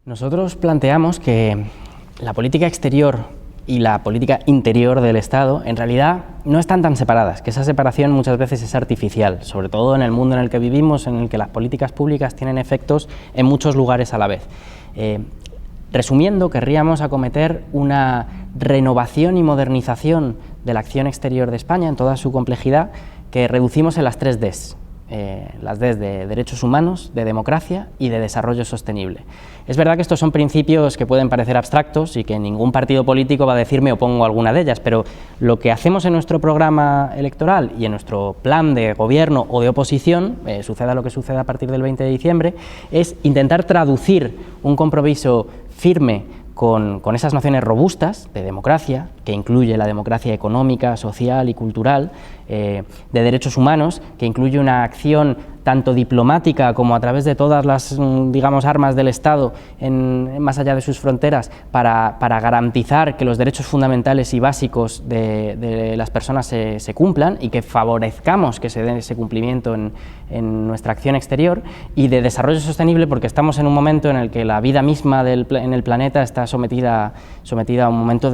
Nosotros planteamos que la política exterior y la política interior del Estado en realidad no están tan separadas, que esa separación muchas veces es artificial, sobre todo en el mundo en el que vivimos, en el que las políticas públicas tienen efectos en muchos lugares a la vez. Resumiendo, querríamos acometer una renovación y modernización de la acción exterior de España en toda su complejidad, que reducimos en las 3 Ds. Las Ds de derechos humanos, de democracia y de desarrollo sostenible. Es verdad que estos son principios que pueden parecer abstractos y que ningún partido político va a decir me opongo a alguna de ellas, pero lo que hacemos en nuestro programa electoral y en nuestro plan de gobierno o de oposición, suceda lo que suceda a partir del 20 de diciembre, es intentar traducir un compromiso firme con esas nociones robustas de democracia, que incluye la democracia económica, social y cultural, de derechos humanos, que incluye una acción tanto diplomática como a través de todas las, digamos, armas del Estado más allá de sus fronteras para garantizar que los derechos fundamentales y básicos de las personas se cumplan y que favorezcamos que se dé ese cumplimiento en nuestra acción exterior, y de desarrollo sostenible porque estamos en un momento en el que la vida misma en el planeta está sometida a un momento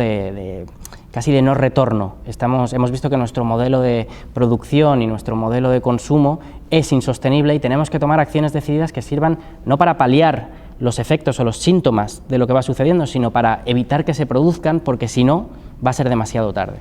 casi de no retorno. Hemos visto que nuestro modelo de producción y nuestro modelo de consumo es insostenible y tenemos que tomar acciones decididas que sirvan no para paliar los efectos o los síntomas de lo que va sucediendo, sino para evitar que se produzcan, porque si no, va a ser demasiado tarde.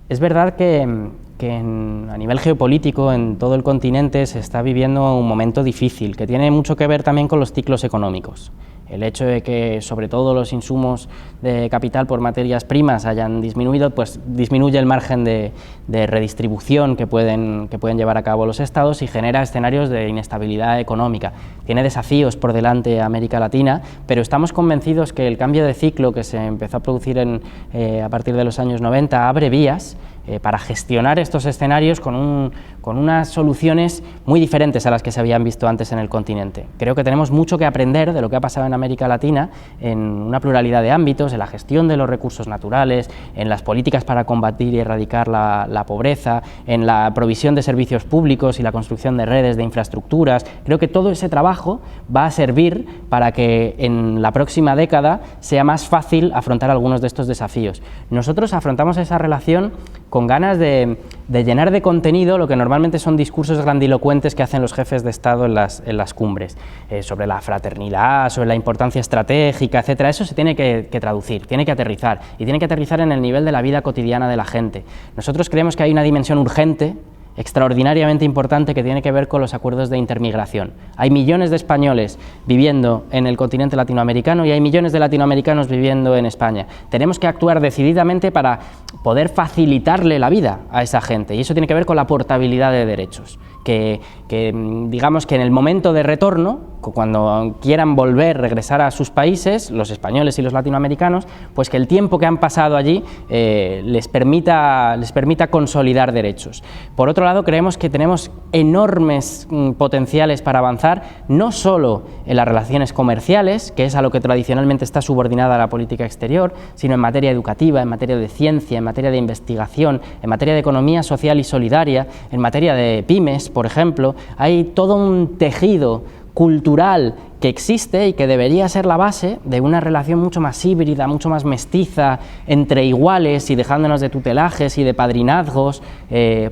Es verdad que a nivel geopolítico en todo el continente se está viviendo un momento difícil, que tiene mucho que ver también con los ciclos económicos. El hecho de que sobre todo los insumos de capital por materias primas hayan disminuido, pues disminuye el margen de redistribución que pueden llevar a cabo los estados y genera escenarios de inestabilidad económica. Tiene desafíos por delante América Latina, pero estamos convencidos que el cambio de ciclo que se empezó a producir a partir de los años 90 abre vías para gestionar estos escenarios con unas soluciones muy diferentes a las que se habían visto antes en el continente. Creo que tenemos mucho que aprender de lo que ha pasado en América Latina en una pluralidad de ámbitos, en la gestión de los recursos naturales, en las políticas para combatir y erradicar la pobreza, en la provisión de servicios públicos y la construcción de redes de infraestructuras. Creo que todo ese trabajo va a servir para que en la próxima década sea más fácil afrontar algunos de estos desafíos. Nosotros afrontamos esa relación con ganas de llenar de contenido lo que normalmente son discursos grandilocuentes que hacen los jefes de Estado en las cumbres, sobre la fraternidad, sobre la importancia estratégica, etcétera. Eso se tiene que traducir, tiene que aterrizar, y tiene que aterrizar en el nivel de la vida cotidiana de la gente. Nosotros creemos que hay una dimensión urgente, extraordinariamente importante, que tiene que ver con los acuerdos de intermigración. Hay millones de españoles viviendo en el continente latinoamericano y hay millones de latinoamericanos viviendo en España. Tenemos que actuar decididamente para poder facilitarle la vida a esa gente, y eso tiene que ver con la portabilidad de derechos. Que digamos que en el momento de retorno, cuando quieran regresar a sus países, los españoles y los latinoamericanos, pues que el tiempo que han pasado allí les permita consolidar derechos. Por otro lado, creemos que tenemos enormes potenciales para avanzar, no solo en las relaciones comerciales, que es a lo que tradicionalmente está subordinada la política exterior, sino en materia educativa, en materia de ciencia, en materia de investigación, en materia de economía social y solidaria, en materia de pymes, por ejemplo. Hay todo un tejido cultural que existe y que debería ser la base de una relación mucho más híbrida, mucho más mestiza, entre iguales y dejándonos de tutelajes y de padrinazgos,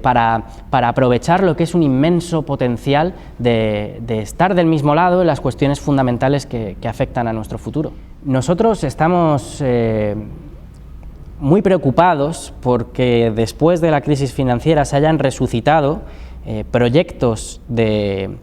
para aprovechar lo que es un inmenso potencial de estar del mismo lado en las cuestiones fundamentales que afectan a nuestro futuro. Nosotros estamos muy preocupados porque después de la crisis financiera se hayan resucitado proyectos de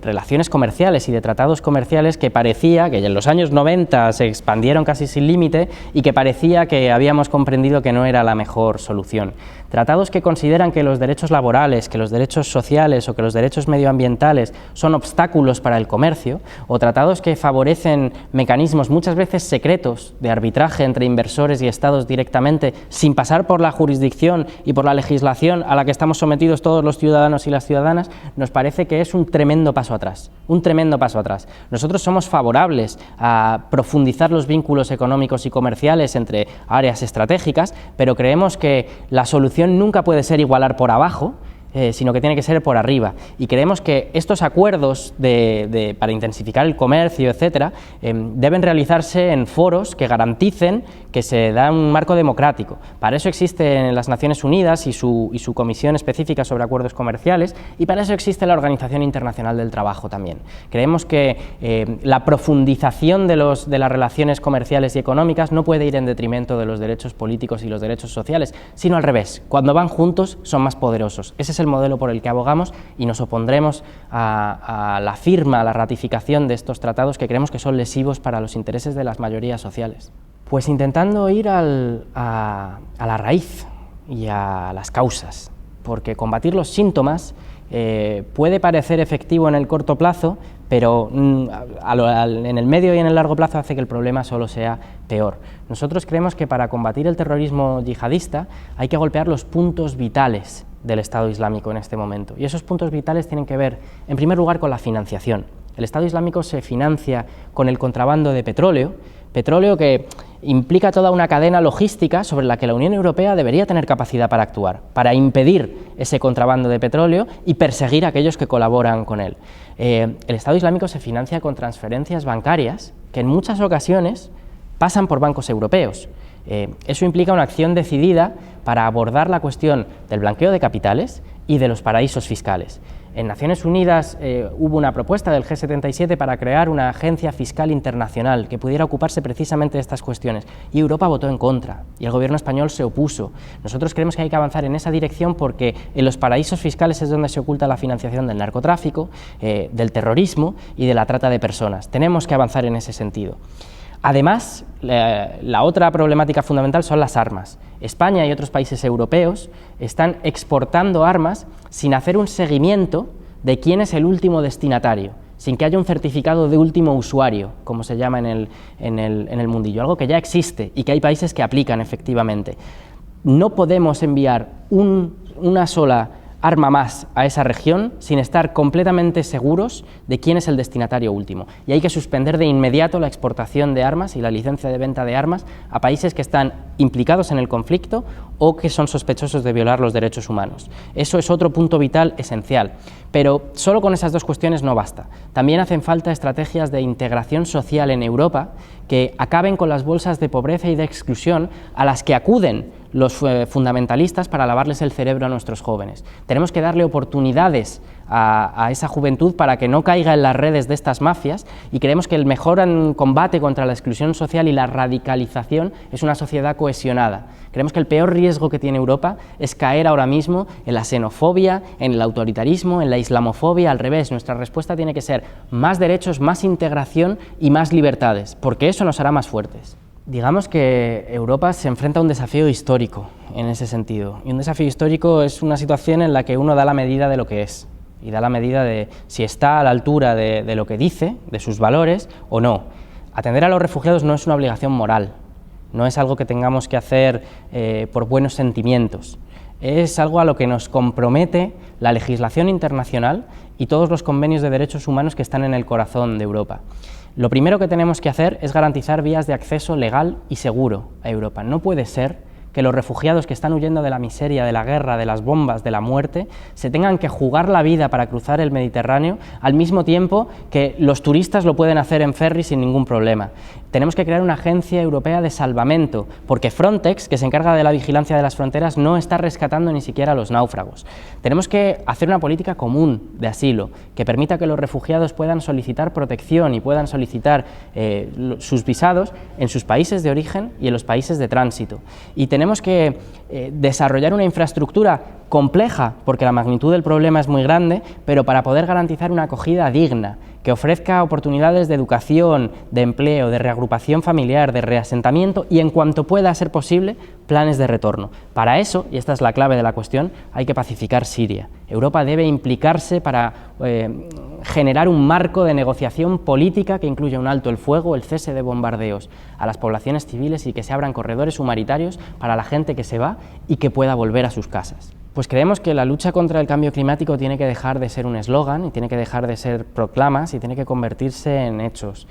relaciones comerciales y de tratados comerciales que parecía que en los años 90 se expandieron casi sin límite y que parecía que habíamos comprendido que no era la mejor solución. Tratados que consideran que los derechos laborales, que los derechos sociales o que los derechos medioambientales son obstáculos para el comercio, o tratados que favorecen mecanismos muchas veces secretos de arbitraje entre inversores y estados directamente, sin pasar por la jurisdicción y por la legislación a la que estamos sometidos todos los ciudadanos y las ciudadanas, nos parece que es un tremendo paso atrás, un tremendo paso atrás. Nosotros somos favorables a profundizar los vínculos económicos y comerciales entre áreas estratégicas, pero creemos que la solución nunca puede ser igualar por abajo sino que tiene que ser por arriba. Y creemos que estos acuerdos para intensificar el comercio, etcétera, deben realizarse en foros que garanticen que se da un marco democrático. Para eso existen las Naciones Unidas y su comisión específica sobre acuerdos comerciales, y para eso existe la Organización Internacional del Trabajo también. Creemos que la profundización de las relaciones comerciales y económicas no puede ir en detrimento de los derechos políticos y los derechos sociales, sino al revés. Cuando van juntos son más poderosos. Ese es el modelo por el que abogamos y nos opondremos a la firma, a la ratificación de estos tratados que creemos que son lesivos para los intereses de las mayorías sociales. Pues intentando ir a la raíz y a las causas, porque combatir los síntomas puede parecer efectivo en el corto plazo, pero en el medio y en el largo plazo hace que el problema solo sea peor. Nosotros creemos que para combatir el terrorismo yihadista hay que golpear los puntos vitales del Estado Islámico en este momento, y esos puntos vitales tienen que ver, en primer lugar, con la financiación. El Estado Islámico se financia con el contrabando de petróleo que implica toda una cadena logística sobre la que la Unión Europea debería tener capacidad para actuar, para impedir ese contrabando de petróleo y perseguir a aquellos que colaboran con él. El Estado Islámico se financia con transferencias bancarias que en muchas ocasiones pasan por bancos europeos. Eso implica una acción decidida para abordar la cuestión del blanqueo de capitales y de los paraísos fiscales. En Naciones Unidas hubo una propuesta del G77 para crear una agencia fiscal internacional que pudiera ocuparse precisamente de estas cuestiones, y Europa votó en contra, y el gobierno español se opuso. Nosotros creemos que hay que avanzar en esa dirección porque en los paraísos fiscales es donde se oculta la financiación del narcotráfico, del terrorismo y de la trata de personas. Tenemos que avanzar en ese sentido. Además, la otra problemática fundamental son las armas. España y otros países europeos están exportando armas sin hacer un seguimiento de quién es el último destinatario, sin que haya un certificado de último usuario, como se llama en el mundillo, algo que ya existe y que hay países que aplican efectivamente. No podemos enviar una sola arma más a esa región sin estar completamente seguros de quién es el destinatario último. Y hay que suspender de inmediato la exportación de armas y la licencia de venta de armas a países que están implicados en el conflicto o que son sospechosos de violar los derechos humanos. Eso es otro punto vital esencial. Pero solo con esas dos cuestiones no basta. También hacen falta estrategias de integración social en Europa que acaben con las bolsas de pobreza y de exclusión a las que acuden los fundamentalistas para lavarles el cerebro a nuestros jóvenes. Tenemos que darle oportunidades a esa juventud para que no caiga en las redes de estas mafias, y creemos que el mejor combate contra la exclusión social y la radicalización es una sociedad cohesionada. Creemos que el peor riesgo que tiene Europa es caer ahora mismo en la xenofobia, en el autoritarismo, en la islamofobia. Al revés, nuestra respuesta tiene que ser más derechos, más integración y más libertades, porque eso nos hará más fuertes. Digamos que Europa se enfrenta a un desafío histórico en ese sentido, y un desafío histórico es una situación en la que uno da la medida de lo que es, y da la medida de si está a la altura de lo que dice, de sus valores o no. Atender a los refugiados no es una obligación moral, no es algo que tengamos que hacer por buenos sentimientos, es algo a lo que nos compromete la legislación internacional y todos los convenios de derechos humanos que están en el corazón de Europa. Lo primero que tenemos que hacer es garantizar vías de acceso legal y seguro a Europa. No puede ser que los refugiados que están huyendo de la miseria, de la guerra, de las bombas, de la muerte, se tengan que jugar la vida para cruzar el Mediterráneo al mismo tiempo que los turistas lo pueden hacer en ferry sin ningún problema. Tenemos que crear una agencia europea de salvamento, porque Frontex, que se encarga de la vigilancia de las fronteras, no está rescatando ni siquiera a los náufragos. Tenemos que hacer una política común de asilo, que permita que los refugiados puedan solicitar protección y puedan solicitar sus visados en sus países de origen y en los países de tránsito. Y tenemos que desarrollar una infraestructura compleja, porque la magnitud del problema es muy grande, pero para poder garantizar una acogida digna, que ofrezca oportunidades de educación, de empleo, de reagrupación familiar, de reasentamiento y, en cuanto pueda ser posible, planes de retorno. Para eso, y esta es la clave de la cuestión, hay que pacificar Siria. Europa debe implicarse para generar un marco de negociación política que incluya un alto el fuego, el cese de bombardeos a las poblaciones civiles y que se abran corredores humanitarios para la gente que se va y que pueda volver a sus casas. Pues creemos que la lucha contra el cambio climático tiene que dejar de ser un eslogan y tiene que dejar de ser proclamas y tiene que convertirse en hechos.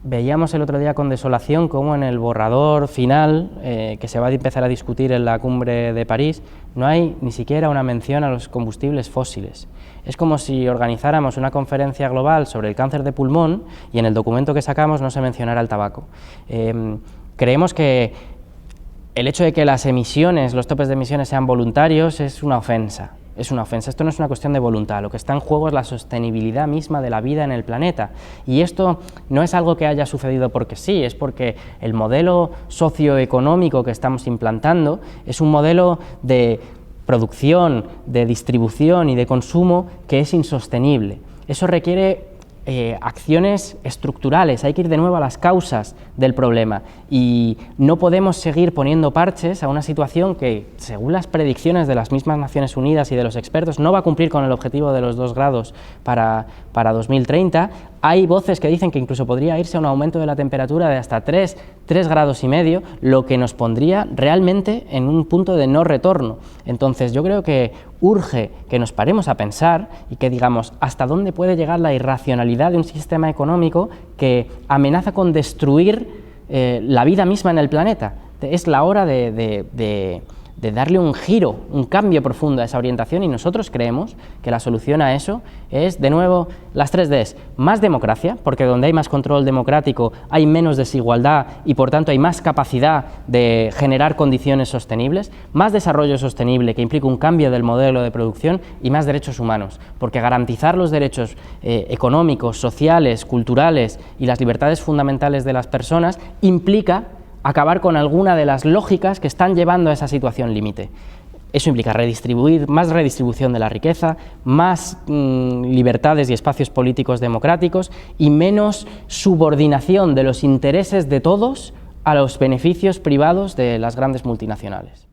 Veíamos el otro día con desolación cómo en el borrador final, que se va a empezar a discutir en la cumbre de París, no hay ni siquiera una mención a los combustibles fósiles. Es como si organizáramos una conferencia global sobre el cáncer de pulmón y en el documento que sacamos no se mencionara el tabaco. Creemos que el hecho de que las emisiones, los topes de emisiones sean voluntarios es una ofensa. Es una ofensa. Esto no es una cuestión de voluntad, lo que está en juego es la sostenibilidad misma de la vida en el planeta. Y esto no es algo que haya sucedido porque sí, es porque el modelo socioeconómico que estamos implantando es un modelo de producción, de distribución y de consumo que es insostenible. Eso requiere acciones estructurales, hay que ir de nuevo a las causas del problema y no podemos seguir poniendo parches a una situación que, según las predicciones de las mismas Naciones Unidas y de los expertos, no va a cumplir con el objetivo de los 2 grados para 2030. Hay voces que dicen que incluso podría irse a un aumento de la temperatura de hasta 3 grados y medio, lo que nos pondría realmente en un punto de no retorno. Entonces yo creo que urge que nos paremos a pensar y que digamos hasta dónde puede llegar la irracionalidad de un sistema económico que amenaza con destruir la vida misma en el planeta. Es la hora de darle un giro, un cambio profundo a esa orientación y nosotros creemos que la solución a eso es, de nuevo, las 3 Ds. Más democracia, porque donde hay más control democrático hay menos desigualdad y por tanto hay más capacidad de generar condiciones sostenibles, más desarrollo sostenible que implica un cambio del modelo de producción y más derechos humanos, porque garantizar los derechos económicos, sociales, culturales y las libertades fundamentales de las personas implica acabar con alguna de las lógicas que están llevando a esa situación límite. Eso implica más redistribución de la riqueza, más libertades y espacios políticos democráticos y menos subordinación de los intereses de todos a los beneficios privados de las grandes multinacionales.